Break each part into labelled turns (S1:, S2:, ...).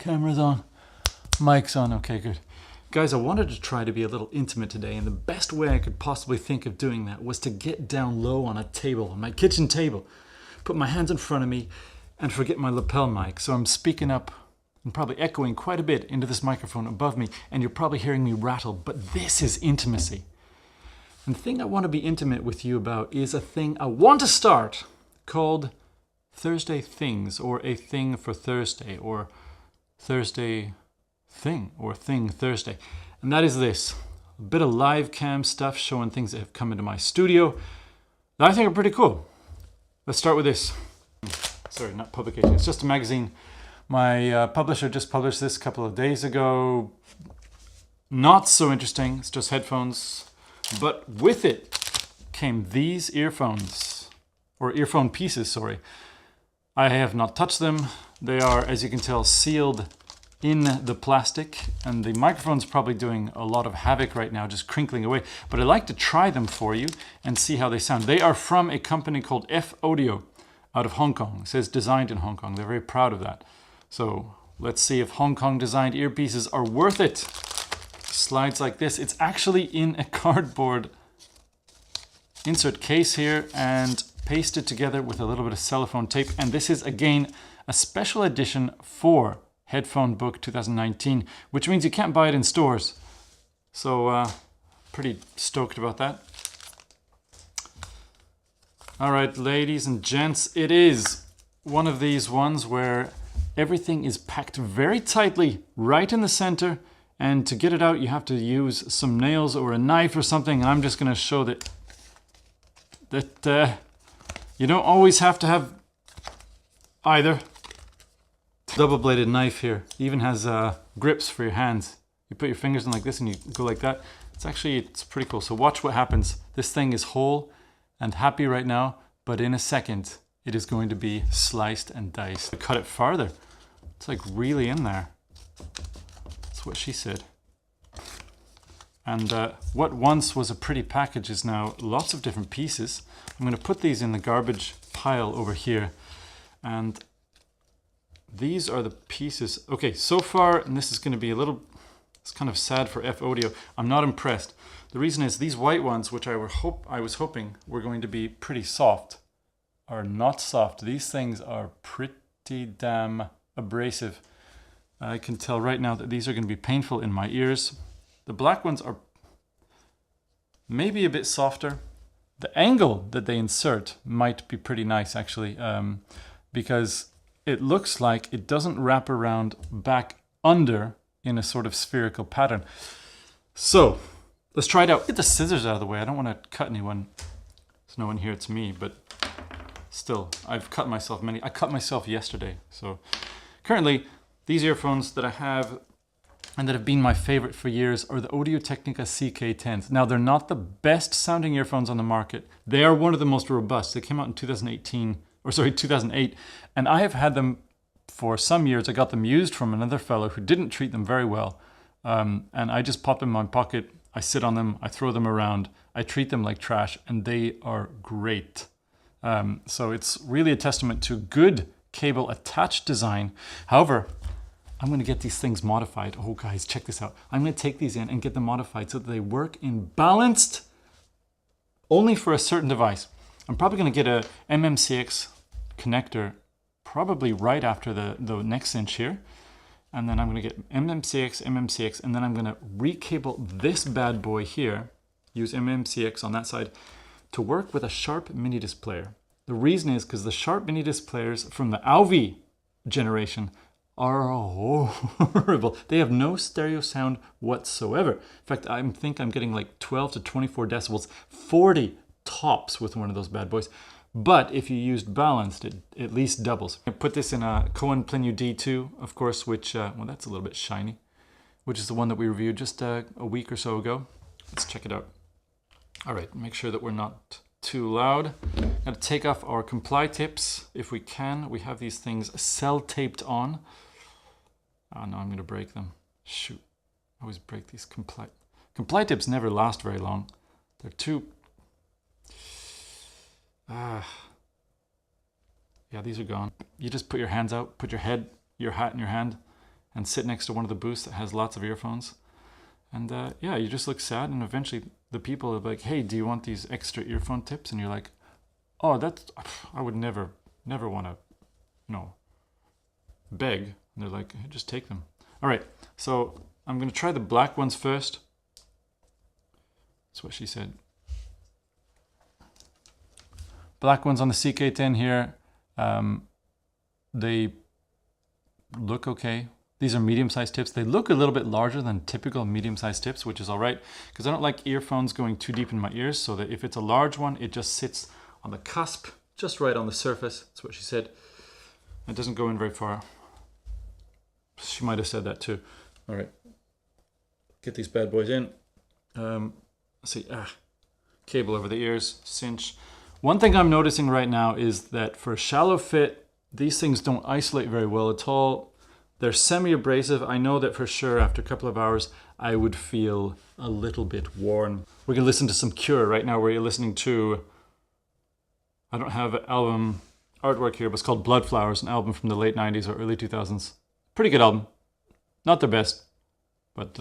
S1: Camera's on. Mic's on. Okay, good. Guys, I wanted to try to be a little intimate today, and the best way I could possibly think of doing that was to get down low on a table, on my kitchen table, put my hands in front of me, and forget my lapel mic. So I'm speaking up and probably echoing quite a bit into this microphone above me, and you're probably hearing me rattle, but this is intimacy. And the thing I want to be intimate with you about is a thing I want to start called Thursday Things, or A Thing for Thursday, or Thursday Thing, or Thing Thursday. And that is this, a bit of live cam stuff showing things that have come into my studio that I think are pretty cool. Let's start with this. Sorry, not publication, it's just a magazine. My publisher just published this a couple of days ago. Not so interesting, it's just headphones. But with it came these earphones, or earphone pieces, sorry. I have not touched them. They are, as you can tell, sealed in the plastic, and the microphone's probably doing a lot of havoc right now, just crinkling away. But I'd like to try them for you and see how they sound. They are from a company called F Audio out of Hong Kong. It says designed in Hong Kong. They're very proud of that. So let's see if Hong Kong designed earpieces are worth it. Slides like this. It's actually in a cardboard insert case here and pasted together with a little bit of cellophane tape. And this is again a special edition for Headphone Book 2019, which means you can't buy it in stores. So pretty stoked about that. All right, ladies and gents, it is one of these ones where everything is packed very tightly right in the center, and to get it out you have to use some nails or a knife or something, and I'm just going to show that you don't always have to have either. Double-bladed knife here, even has grips for your hands. You put your fingers in like this and you go like that. It's pretty cool. So watch what happens. This thing is whole and happy right now, but in a second it is going to be sliced and diced. I cut it farther. It's like really in there. That's what she said. And what once was a pretty package is now lots of different pieces. I'm going to put these in the garbage pile over here, and these are the pieces. Okay, so far, and this is going to be it's kind of sad for F Audio, I'm not impressed. The reason is these white ones, which I was hoping were going to be pretty soft, are not soft. These things are pretty damn abrasive. I can tell right now that these are going to be painful in my ears. The black ones are maybe a bit softer. The angle that they insert might be pretty nice actually, because it looks like it doesn't wrap around back under in a sort of spherical pattern. So let's try it out. Get the scissors out of the way. I don't want to cut anyone. There's no one here, it's me, but still, I've cut myself I cut myself yesterday. So currently, these earphones that I have and that have been my favorite for years are the Audio-Technica CK10s. Now, they're not the best sounding earphones on the market. They are one of the most robust. They came out in 2008, and I have had them for some years. I got them used from another fellow who didn't treat them very well, and I just pop them in my pocket. I sit on them, I throw them around, I treat them like trash, and they are great. So it's really a testament to good cable attached design. However, I'm going to get these things modified. Oh guys, check this out. I'm going to take these in and get them modified so that they work in balanced only for a certain device. I'm probably going to get a MMCX connector probably right after the next inch here. And then I'm going to get MMCX, and then I'm going to recable this bad boy here, use MMCX on that side, to work with a Sharp mini disc player. The reason is because the Sharp mini disc players from the AUV generation are horrible. They have no stereo sound whatsoever. In fact, I think I'm getting like 12 to 24 decibels, 40 tops with one of those bad boys. But if you used balanced, it at least doubles. I put this in a Cohen Plenue D2, of course, which, well, that's a little bit shiny, which is the one that we reviewed just a week or so ago. Let's check it out. All right, make sure that we're not too loud. Got to take off our comply tips if we can. We have these things cell taped on. Oh no, I'm going to break them. Shoot, I always break these comply tips. Never last very long. They're too yeah, these are gone. You just put your hands out, put your hat in your hand, and sit next to one of the booths that has lots of earphones. And yeah, you just look sad, and eventually the people are like, hey, do you want these extra earphone tips? And you're like, oh, I would never want to, beg. And they're like, hey, just take them. All right, so I'm going to try the black ones first. That's what she said. Black ones on the CK10 here. They look okay. These are medium-sized tips. They look a little bit larger than typical medium-sized tips, which is all right, because I don't like earphones going too deep in my ears, so that if it's a large one, it just sits on the cusp, just right on the surface. That's what she said. It doesn't go in very far. She might have said that too. All right, get these bad boys in. Let's see, cable over the ears, cinch. One thing I'm noticing right now is that for a shallow fit, these things don't isolate very well at all. They're semi-abrasive. I know that for sure after a couple of hours, I would feel a little bit worn. We're gonna listen to some Cure right now, where you're listening to, I don't have album artwork here, but it's called Blood Flowers, an album from the late 90s or early 2000s. Pretty good album. Not their best, but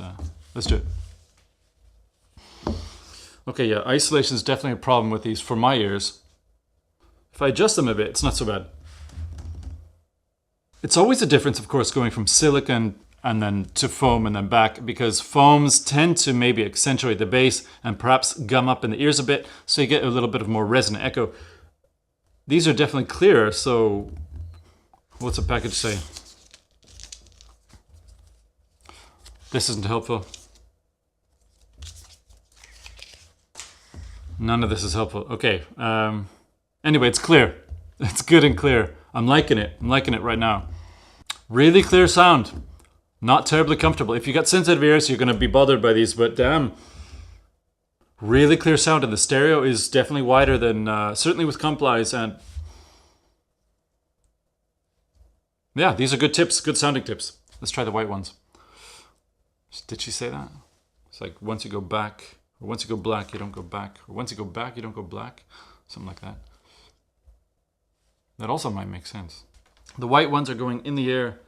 S1: let's do it. Okay, yeah, isolation is definitely a problem with these for my ears. If I adjust them a bit, it's not so bad. It's always a difference, of course, going from silicone and then to foam and then back, because foams tend to maybe accentuate the bass and perhaps gum up in the ears a bit, so you get a little bit of more resonant echo. These are definitely clearer, so what's the package say? This isn't helpful. None of this is helpful. Okay. Anyway, it's clear. It's good and clear. I'm liking it. I'm liking it right now. Really clear sound. Not terribly comfortable. If you got sensitive ears, you're going to be bothered by these, but damn. Really clear sound, and the stereo is definitely wider than, certainly with Complies, and yeah, these are good tips, good sounding tips. Let's try the white ones. Did she say that? It's like once you go back, or once you go black, you don't go back, or once you go back, you don't go black. Something like that. That also might make sense. The white ones are going in the air.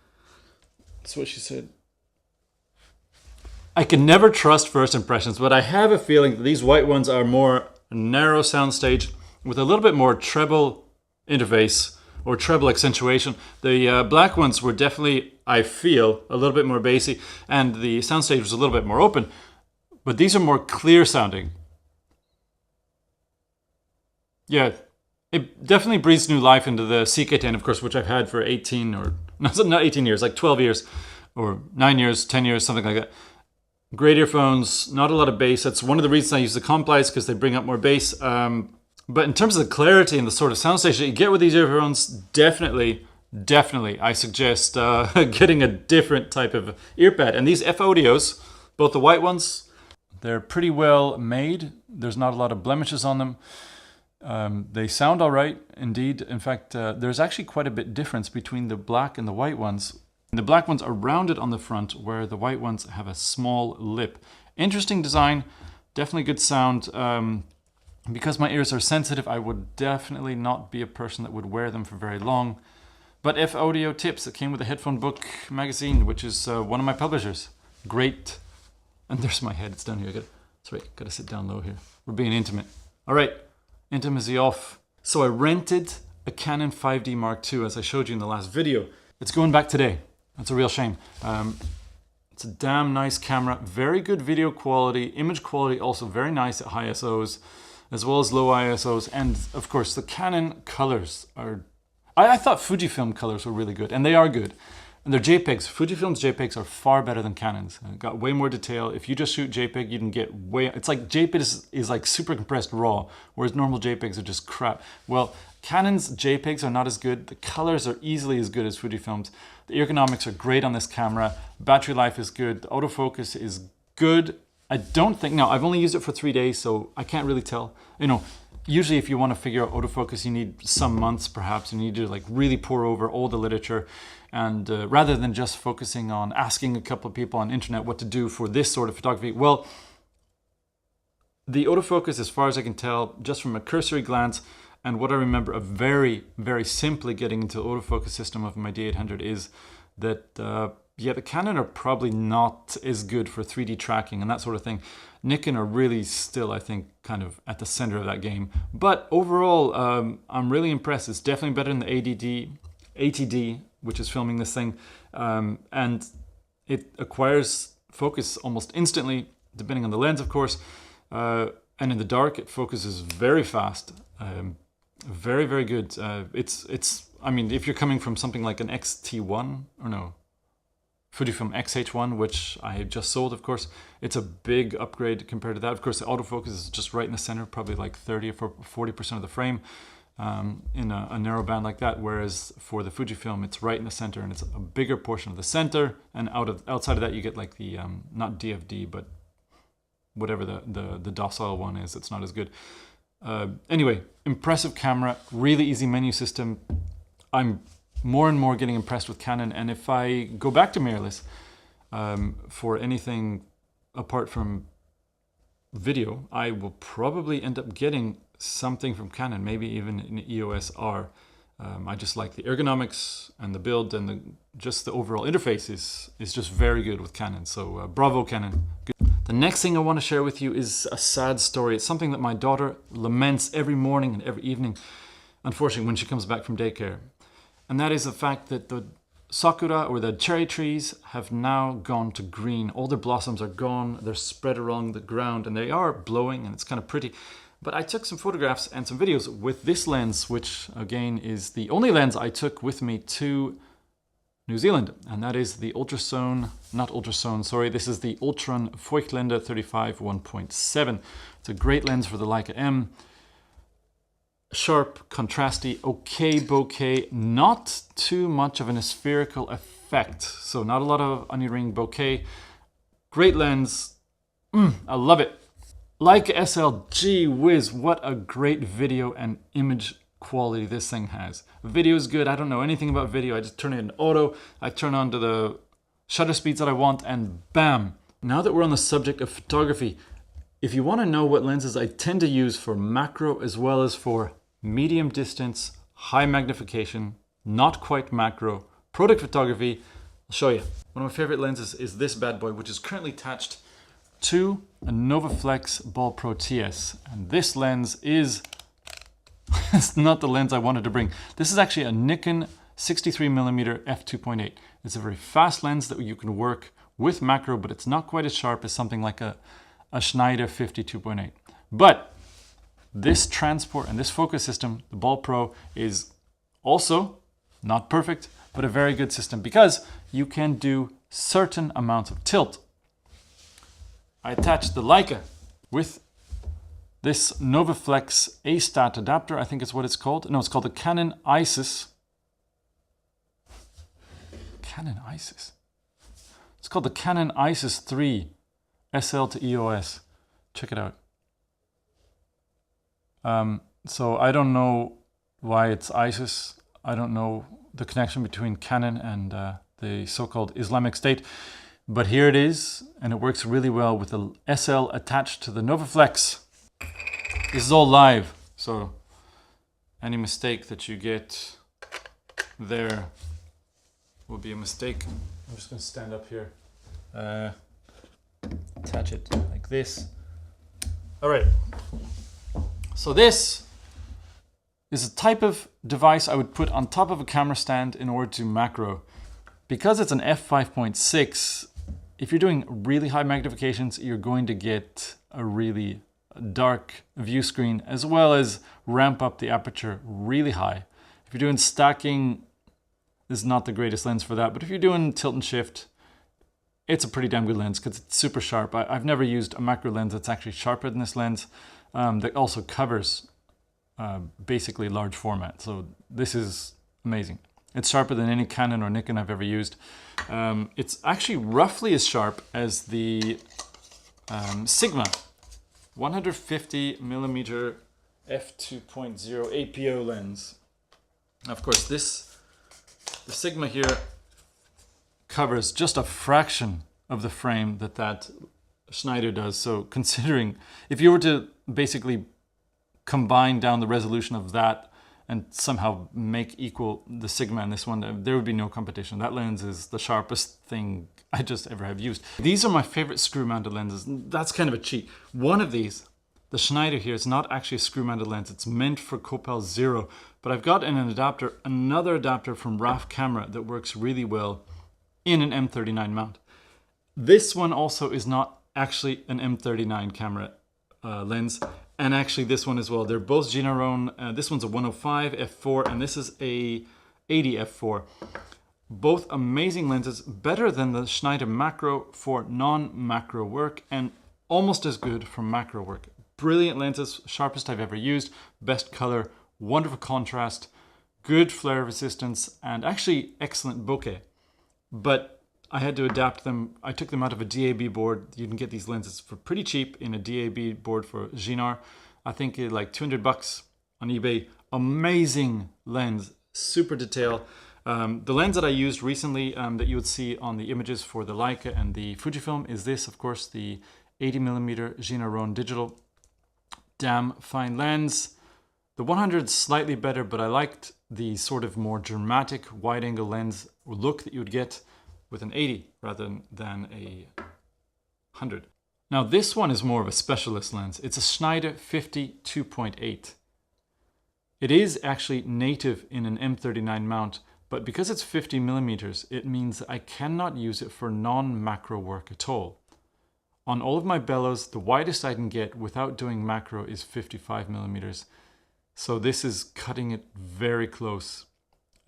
S1: That's what she said. I can never trust first impressions, but I have a feeling that these white ones are more narrow soundstage with a little bit more treble interface or treble accentuation. The black ones were definitely, I feel, a little bit more bassy, and the soundstage was a little bit more open, but these are more clear sounding. Yeah, it definitely breathes new life into the CK10, of course, which I've had for 18 or, not 18 years, like 12 years, or 9 years, 10 years, something like that. Great earphones, not a lot of bass. That's one of the reasons I use the Complies, because they bring up more bass. But in terms of the clarity and the sort of soundstage that you get with these earphones, definitely, I suggest getting a different type of earpad. And these F-Audios, both the white ones, they're pretty well made. There's not a lot of blemishes on them. They sound all right, indeed. In fact, there's actually quite a bit difference between the black and the white ones. The black ones are rounded on the front, where the white ones have a small lip. Interesting design, definitely good sound. Because my ears are sensitive, I would definitely not be a person that would wear them for very long. But F-Audio tips, it came with a Headphone Book magazine, which is one of my publishers. Great. And there's my head, it's down here. Gotta sit down low here. We're being intimate. All right, intimacy off. So I rented a Canon 5D Mark II, as I showed you in the last video. It's going back today. That's a real shame. It's a damn nice camera, very good video quality, image quality also very nice at high ISOs, as well as low ISOs, and of course the Canon colors are, I thought Fujifilm colors were really good, and they are good. And they're JPEGs. Fujifilm's JPEGs are far better than Canon's. Got way more detail. If you just shoot JPEG, you can get way, it's like JPEG is like super compressed raw, whereas normal JPEGs are just crap. Well, Canon's JPEGs are not as good. The colors are easily as good as Fujifilm's. The ergonomics are great on this camera. Battery life is good. The autofocus is good. I don't think, now I've only used it for 3 days, so I can't really tell. You know, usually if you want to figure out autofocus, you need some months perhaps. You need to like really pour over all the literature. And rather than just focusing on asking a couple of people on the internet what to do for this sort of photography, well, the autofocus, as far as I can tell, just from a cursory glance, and what I remember of very, very simply getting into the autofocus system of my D800 is that yeah, the Canon are probably not as good for 3D tracking and that sort of thing. Nikon are really still, I think, kind of at the center of that game. But overall, I'm really impressed. It's definitely better than the ATD, which is filming this thing. And it acquires focus almost instantly, depending on the lens, of course. And in the dark, it focuses very fast. Very, very good. I mean, if you're coming from something like an XT1, or no, Fujifilm XH1, which I just sold, of course, it's a big upgrade compared to that. Of course, the autofocus is just right in the center, probably like 30 or 40% of the frame in a narrow band like that. Whereas for the Fujifilm, it's right in the center, and it's a bigger portion of the center. And outside of that, you get like the not DFD, but whatever the docile one is. It's not as good. Anyway, impressive camera, really easy menu system. I'm more and more getting impressed with Canon, and if I go back to mirrorless for anything apart from video, I will probably end up getting something from Canon, maybe even an EOS R. I just like the ergonomics and the build, and just the overall interface is just very good with Canon. So bravo, Canon. Good. The next thing I want to share with you is a sad story. It's something that my daughter laments every morning and every evening, unfortunately, when she comes back from daycare. And that is the fact that the Sakura, or the cherry trees, have now gone to green. All their blossoms are gone. They're spread along the ground, and they are blowing, and it's kind of pretty. But I took some photographs and some videos with this lens, which again is the only lens I took with me to New Zealand. And that is the this is the Ultron Feuchtlender 35 1.7. It's a great lens for the Leica M. Sharp, contrasty, okay bokeh, not too much of an spherical effect. So not a lot of onion ring bokeh. Great lens. I love it. Leica SL, gee whiz, what a great video and image quality this thing has. Video is good. I don't know anything about video. I just turn it in auto. I turn on to the shutter speeds that I want, and bam. Now that we're on the subject of photography, if you want to know what lenses I tend to use for macro as well as for medium distance, high magnification, not quite macro, product photography, I'll show you. One of my favorite lenses is this bad boy, which is currently attached to a Novaflex Ball Pro TS. And this lens is, it's not the lens I wanted to bring. This is actually a Nikon 63mm f2.8. It's a very fast lens that you can work with macro, but it's not quite as sharp as something like a Schneider 52.8. But this transport and this focus system, the Ball Pro, is also not perfect, but a very good system because you can do certain amounts of tilt. I attached the Leica with this Novaflex A-Stat adapter, I think it's what it's called. No, it's called the Canon Isis. Canon Isis? It's called the Canon Isis 3 SL to EOS. Check it out. So I don't know why it's ISIS. I don't know the connection between Canon and the so-called Islamic State. But here it is, and it works really well with the SL attached to the Novaflex. This is all live, so any mistake that you get there will be a mistake. I'm just going to stand up here. Attach it like this. All right. So this is a type of device I would put on top of a camera stand in order to macro. Because it's an f5.6, if you're doing really high magnifications, you're going to get a really dark view screen, as well as ramp up the aperture really high. If you're doing stacking, this is not the greatest lens for that, but if you're doing tilt and shift, it's a pretty damn good lens because it's super sharp. I've never used a macro lens that's actually sharper than this lens. That also covers basically large format. So this is amazing. It's sharper than any Canon or Nikon I've ever used. It's actually roughly as sharp as the Sigma 150mm f2.0 APO lens. Of course, the Sigma here covers just a fraction of the frame that Schneider does. So considering, if you were to basically combine down the resolution of that and somehow make equal the Sigma and this one, there would be no competition. That lens is the sharpest thing I just ever have used. These are my favorite screw mounted lenses. That's kind of a cheat. One of these, the Schneider here, is not actually a screw mounted lens. It's meant for Copal Zero, but I've got in an adapter, another adapter from RAF Camera that works really well in an M39 mount. This one also is not actually an M39 camera lens, and actually this one as well. They're both Sinaron. This one's a 105 f4 and this is a 80 f4. Both amazing lenses, better than the Schneider Macro for non-macro work and almost as good for macro work. Brilliant lenses, sharpest I've ever used, best color, wonderful contrast, good flare resistance, and actually excellent bokeh. But I had to adapt them. I took them out of a DAB board. You can get these lenses for pretty cheap in a DAB board for Ginar. I think like $200 on eBay. Amazing lens, super detail. The lens that I used recently that you would see on the images for the Leica and the Fujifilm is this, of course, the 80mm Sinaron digital. Damn fine lens. The 100 is slightly better, but I liked the sort of more dramatic wide angle lens look that you would get with an 80 rather than a 100. Now this one is more of a specialist lens. It's a Schneider 50 2.8. It is actually native in an M39 mount, but because it's 50mm, it means that I cannot use it for non-macro work at all. On all of my bellows, the widest I can get without doing macro is 55mm. So this is cutting it very close.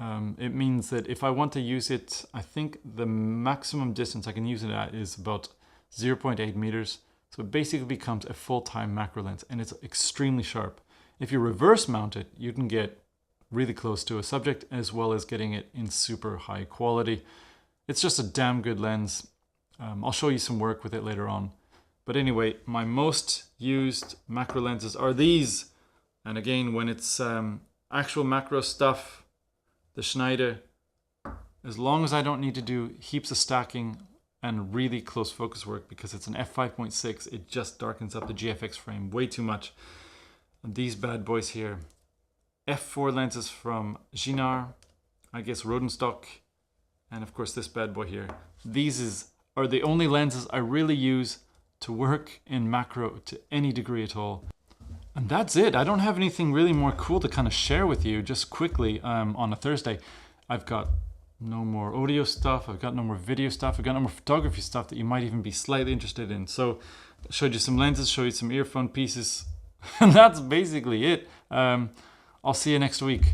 S1: It means that if I want to use it, I think the maximum distance I can use it at is about 0.8 meters. So it basically becomes a full-time macro lens and it's extremely sharp. If you reverse mount it, you can get really close to a subject as well as getting it in super high quality. It's just a damn good lens. I'll show you some work with it later on. But anyway, my most used macro lenses are these. And again, when it's actual macro stuff, the Schneider, as long as I don't need to do heaps of stacking and really close focus work because it's an f5.6, it just darkens up the GFX frame way too much. And these bad boys here, f4 lenses from Ginar, I guess Rodenstock, and of course this bad boy here. These are the only lenses I really use to work in macro to any degree at all. And that's it. I don't have anything really more cool to kind of share with you just quickly on a Thursday. I've got no more audio stuff. I've got no more video stuff. I've got no more photography stuff that you might even be slightly interested in. So I showed you some lenses, showed you some earphone pieces. And that's basically it. I'll see you next week.